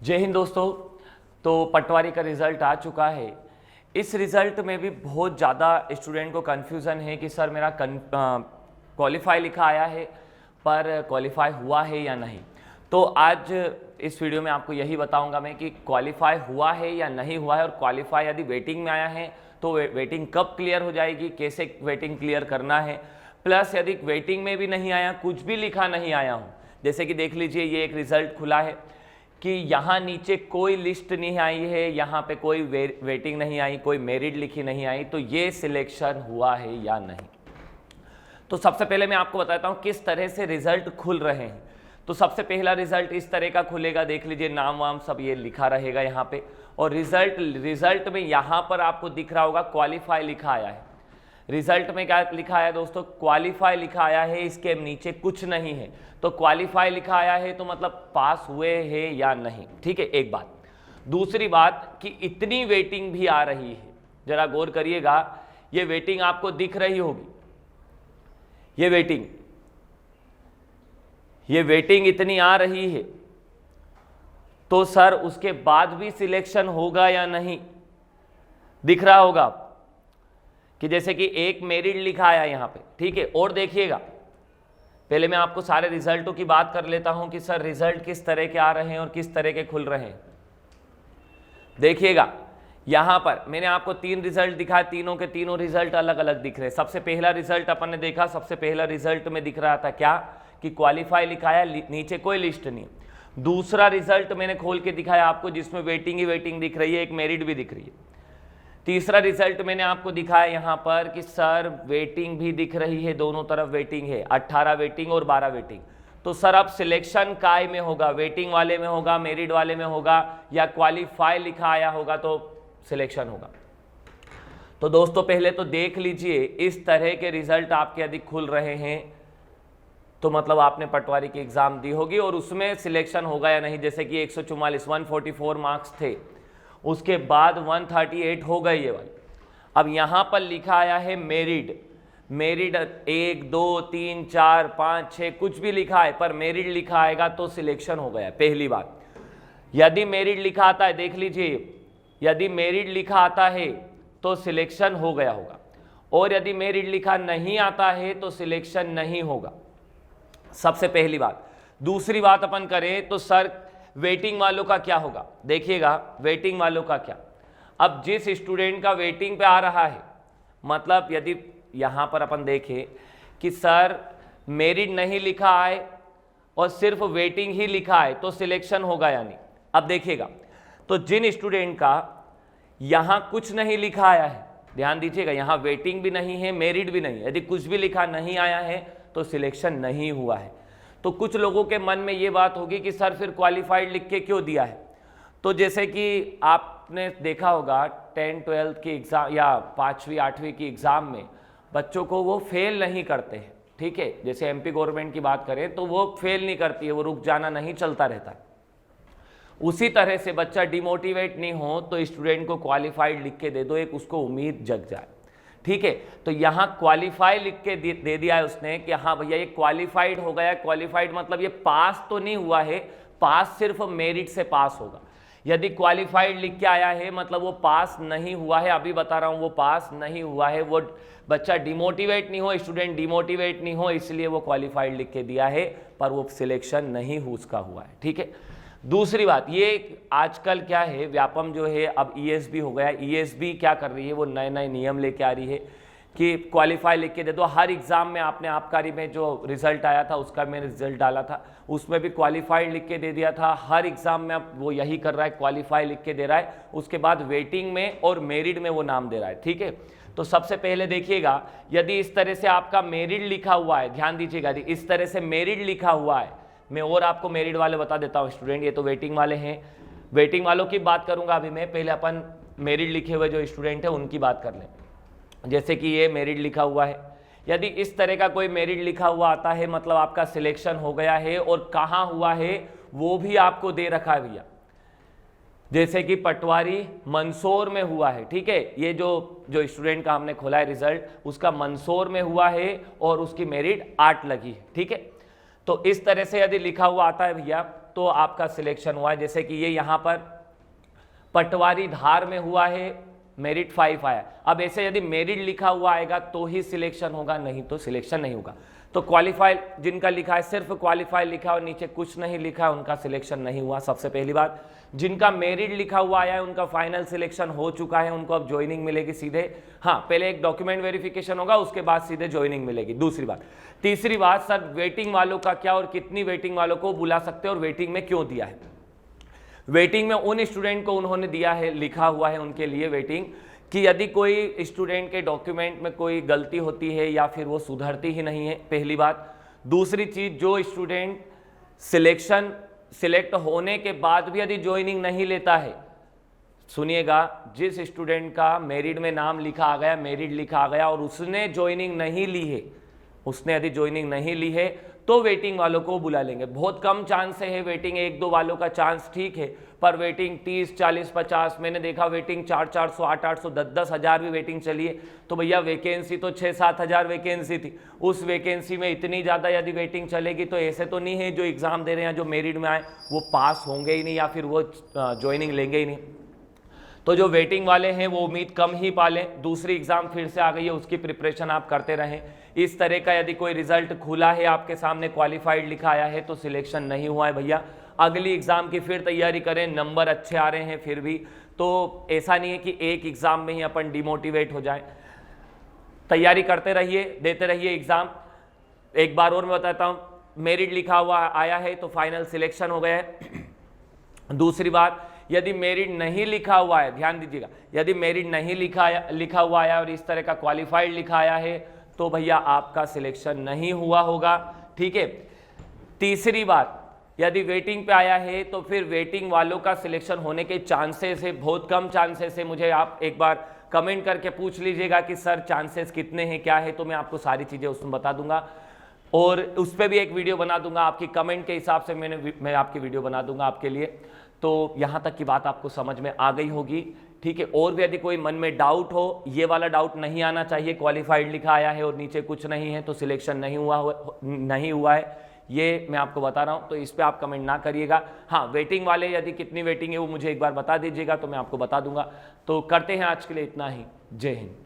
जय हिंद दोस्तों। तो पटवारी का रिज़ल्ट आ चुका है। इस रिज़ल्ट में भी बहुत ज़्यादा स्टूडेंट को कन्फ्यूज़न है कि सर मेरा क्वालिफाई लिखा आया है पर क्वालिफाई हुआ है या नहीं। तो आज इस वीडियो में आपको यही बताऊंगा मैं कि क्वालिफाई हुआ है या नहीं हुआ है, और क्वालिफाई यदि वेटिंग में आया है तो वेटिंग कब क्लियर हो जाएगी, कैसे वेटिंग क्लियर करना है, प्लस यदि वेटिंग में भी नहीं आया, कुछ भी लिखा नहीं आया हूँ, जैसे कि देख लीजिए ये एक रिज़ल्ट खुला है कि यहाँ नीचे कोई लिस्ट नहीं आई है, यहाँ पे कोई वेटिंग नहीं आई, कोई मेरिट लिखी नहीं आई, तो ये सिलेक्शन हुआ है या नहीं। तो सबसे पहले मैं आपको बताता हूँ किस तरह से रिजल्ट खुल रहे हैं। तो सबसे पहला रिजल्ट इस तरह का खुलेगा, देख लीजिए नाम वाम सब ये लिखा रहेगा यहाँ पे, और रिजल्ट में यहाँ पर आपको दिख रहा होगा क्वालिफाई लिखा आया है। रिजल्ट में क्या लिखा आया दोस्तों, क्वालिफाई लिखा आया है, इसके नीचे कुछ नहीं है। तो क्वालिफाई लिखा आया है तो मतलब पास हुए हैं या नहीं, ठीक है, एक बात। दूसरी बात कि इतनी वेटिंग भी आ रही है, जरा गौर करिएगा, ये वेटिंग आपको दिख रही होगी, ये वेटिंग इतनी आ रही है, तो सर उसके बाद भी सिलेक्शन होगा या नहीं, दिख रहा होगा कि जैसे कि एक मेरिट लिखा आया यहां पे, ठीक है। और देखिएगा, पहले मैं आपको सारे रिजल्टों की बात कर लेता हूं कि सर रिजल्ट किस तरह के आ रहे हैं और किस तरह के खुल रहे हैं। देखिएगा यहां पर मैंने आपको 3 रिजल्ट दिखाए, तीनों के तीनों रिजल्ट अलग अलग दिख रहे हैं। सबसे पहला रिजल्ट अपन ने देखा, सबसे पहला रिजल्ट में दिख रहा था क्या कि क्वालिफाई लिखाया, नीचे कोई लिस्ट नहीं। दूसरा रिजल्ट मैंने खोल के दिखाया आपको, जिसमें वेटिंग ही वेटिंग दिख रही है, एक मेरिट भी दिख रही है। तीसरा रिजल्ट मैंने आपको दिखाया यहां पर कि सर वेटिंग भी दिख रही है, दोनों तरफ वेटिंग है, 18 वेटिंग और 12 वेटिंग। तो सर अब सिलेक्शन काय में होगा, वेटिंग वाले में होगा, मेरिट वाले में होगा, या क्वालिफाई लिखा आया होगा तो सिलेक्शन होगा। तो दोस्तों पहले तो देख लीजिए, इस तरह के रिजल्ट आपके यदि खुल रहे हैं तो मतलब आपने पटवारी की एग्जाम दी होगी और उसमें सिलेक्शन होगा या नहीं। जैसे कि 144 मार्क्स थे, उसके बाद 138 हो गए ये वाली। अब यहां पर लिखा आया है मेरिट 1 2 3 4 5 6 कुछ भी लिखा है, पर मेरिट लिखा आएगा तो सिलेक्शन हो गया। पहली बात, यदि मेरिट लिखा आता है, देख लीजिए, यदि मेरिट लिखा आता है तो सिलेक्शन हो गया होगा, और यदि मेरिट लिखा नहीं आता है तो सिलेक्शन नहीं होगा, सबसे पहली बात। दूसरी बात अपन करें तो सर वेटिंग वालों का क्या होगा, देखिएगा वेटिंग वालों का क्या। अब जिस स्टूडेंट का वेटिंग पे आ रहा है, मतलब यदि यहां पर अपन देखें कि सर मेरिट नहीं लिखा है और सिर्फ वेटिंग ही लिखा है तो सिलेक्शन होगा या नहीं। अब देखिएगा, तो जिन स्टूडेंट का यहां कुछ नहीं लिखा आया है, ध्यान दीजिएगा, यहां वेटिंग भी नहीं है, मेरिट भी नहीं है, यदि कुछ भी लिखा नहीं आया है तो सिलेक्शन नहीं हुआ है। तो कुछ लोगों के मन में ये बात होगी कि सर फिर क्वालिफाइड लिख के क्यों दिया है। तो जैसे कि आपने देखा होगा 10 12 की एग्जाम या 5वीं 8वीं की एग्जाम में बच्चों को वो फेल नहीं करते हैं, ठीक है। जैसे एमपी गवर्नमेंट की बात करें तो वो फेल नहीं करती है, वो रुक जाना नहीं, चलता रहता है। उसी तरह से बच्चा डिमोटिवेट नहीं हो तो स्टूडेंट को क्वालिफाइड लिख के दे दो, एक उसको उम्मीद जग जाए, ठीक है। तो यहां क्वालिफाई लिख के दे दिया है उसने कि हाँ भैया ये क्वालिफाइड हो गया। क्वालिफाइड मतलब ये पास तो नहीं हुआ है, पास सिर्फ मेरिट से पास होगा। यदि क्वालिफाइड लिख के आया है मतलब वो पास नहीं हुआ है, अभी बता रहा हूं वो पास नहीं हुआ है, वो बच्चा डिमोटिवेट नहीं हो, स्टूडेंट डिमोटिवेट नहीं हो, इसलिए वो क्वालिफाइड लिख के दिया है, पर वो सिलेक्शन नहीं उसका हुआ है, ठीक है। दूसरी बात, ये आजकल क्या है, व्यापम जो है अब ईएसबी हो गया। ईएसबी क्या कर रही है, वो नए नए नियम लेके आ रही है कि क्वालिफाई लिख के दे दो। हर एग्जाम में आपने आबकारी में जो रिजल्ट आया था उसका मैंने रिजल्ट डाला था, उसमें भी क्वालिफाइड लिख के दे दिया था। हर एग्जाम में अब वो यही कर रहा है, क्वालिफाई लिख के दे रहा है, उसके बाद वेटिंग में और मेरिट में वो नाम दे रहा है, ठीक है। तो सबसे पहले देखिएगा, यदि इस तरह से आपका मेरिट लिखा हुआ है, ध्यान दीजिएगा, इस तरह से मेरिट लिखा हुआ है, मैं और आपको मेरिट वाले बता देता हूं स्टूडेंट, ये तो वेटिंग वाले हैं, वेटिंग वालों की बात करूंगा अभी मैं, पहले अपन मेरिट लिखे हुए जो स्टूडेंट है उनकी बात कर लें। जैसे कि ये मेरिट लिखा हुआ है, यदि इस तरह का कोई मेरिट लिखा हुआ आता है मतलब आपका सिलेक्शन हो गया है, और कहां हुआ है वो भी आपको दे रखा है भैया। जैसे कि पटवारी मंदसौर में हुआ है, ठीक है, ये जो स्टूडेंट का हमने खोला है रिजल्ट उसका मंदसौर में हुआ है और उसकी मेरिट 8 लगी है, ठीक है। तो इस तरह से यदि लिखा हुआ आता है भैया तो आपका सिलेक्शन हुआ है। जैसे कि ये यहाँ पर पटवारी धार में हुआ है, मेरिट 5 आया। अब ऐसे यदि मेरिट लिखा हुआ आएगा तो ही सिलेक्शन होगा, नहीं तो सिलेक्शन नहीं होगा। तो क्वालिफाइड जिनका लिखा है, सिर्फ क्वालिफाइड लिखा और नीचे कुछ नहीं लिखा है, उनका सिलेक्शन नहीं हुआ। सबसे पहली बात, जिनका मेरिट लिखा हुआ आया है उनका फाइनल सिलेक्शन हो चुका है, उनको अब ज्वाइनिंग मिलेगी सीधे। हाँ, पहले एक डॉक्यूमेंट वेरिफिकेशन होगा, उसके बाद सीधे ज्वाइनिंग मिलेगी। दूसरी बात, तीसरी बात, सर वेटिंग वालों का क्या और कितनी वेटिंग वालों को बुला सकते हैं और वेटिंग में क्यों दिया है? वेटिंग में उन स्टूडेंट को उन्होंने दिया है, लिखा हुआ है उनके लिए वेटिंग, कि यदि कोई स्टूडेंट के डॉक्यूमेंट में कोई गलती होती है या फिर वो सुधरती ही नहीं है, पहली बात। दूसरी चीज, जो स्टूडेंट सिलेक्ट होने के बाद भी यदि ज्वाइनिंग नहीं लेता है, सुनिएगा, जिस स्टूडेंट का मेरिट में नाम लिखा आ गया, मेरिट लिखा आ गया और उसने ज्वाइनिंग नहीं ली है, उसने यदि ज्वाइनिंग नहीं ली है तो वेटिंग वालों को बुला लेंगे। बहुत कम चांस है वेटिंग, 1-2 वालों का चांस ठीक है, पर वेटिंग 30, 40, 50, मैंने देखा वेटिंग 400, 800, 10 हज़ार भी वेटिंग चली है। तो भैया वैकेंसी तो 6-7 हज़ार वैकेंसी थी, उस वैकेंसी में इतनी ज़्यादा यदि वेटिंग चलेगी तो ऐसे तो नहीं है जो एग्ज़ाम दे रहे हैं, जो मेरिट में आए वो पास होंगे ही नहीं या फिर वो ज्वाइनिंग लेंगे ही नहीं। तो जो वेटिंग वाले हैं वो उम्मीद कम ही पालें, दूसरी एग्जाम फिर से आ गई है, उसकी प्रिपरेशन आप करते रहें। इस तरह का यदि कोई रिजल्ट खुला है आपके सामने, क्वालिफाइड लिखा आया है, तो सिलेक्शन नहीं हुआ है भैया, अगली एग्जाम की फिर तैयारी करें। नंबर अच्छे आ रहे हैं फिर भी, तो ऐसा नहीं है कि एक एग्जाम में ही अपन डिमोटिवेट हो जाए। तैयारी करते रहिए, देते रहिए एग्जाम। एक बार और मैं बताता हूँ, मेरिट लिखा हुआ आया है तो फाइनल सिलेक्शन हो गया है। दूसरी बात, यदि मेरिट नहीं लिखा हुआ है, ध्यान दीजिएगा, यदि मेरिट नहीं लिखा हुआ आया और इस तरह का क्वालिफाइड लिखा आया है तो भैया आपका सिलेक्शन नहीं हुआ होगा, ठीक है। तीसरी बात, यदि वेटिंग पे आया है तो फिर वेटिंग वालों का सिलेक्शन होने के चांसेस है, बहुत कम चांसेस है। मुझे आप एक बार कमेंट करके पूछ लीजिएगा कि सर चांसेस कितने हैं, क्या है, तो मैं आपको सारी चीज़ें उसमें बता दूंगा और उस पर भी एक वीडियो बना दूंगा। आपकी कमेंट के हिसाब से मैं आपकी वीडियो बना दूंगा आपके लिए। तो यहाँ तक की बात आपको समझ में आ गई होगी, ठीक है। और भी यदि कोई मन में डाउट हो, ये वाला डाउट नहीं आना चाहिए, क्वालिफाइड लिखा आया है और नीचे कुछ नहीं है तो सिलेक्शन नहीं हुआ है, ये मैं आपको बता रहा हूँ, तो इस पर आप कमेंट ना करिएगा। हाँ, वेटिंग वाले यदि कितनी वेटिंग है वो मुझे एक बार बता दीजिएगा तो मैं आपको बता दूंगा। तो करते हैं आज के लिए इतना ही। जय हिंद।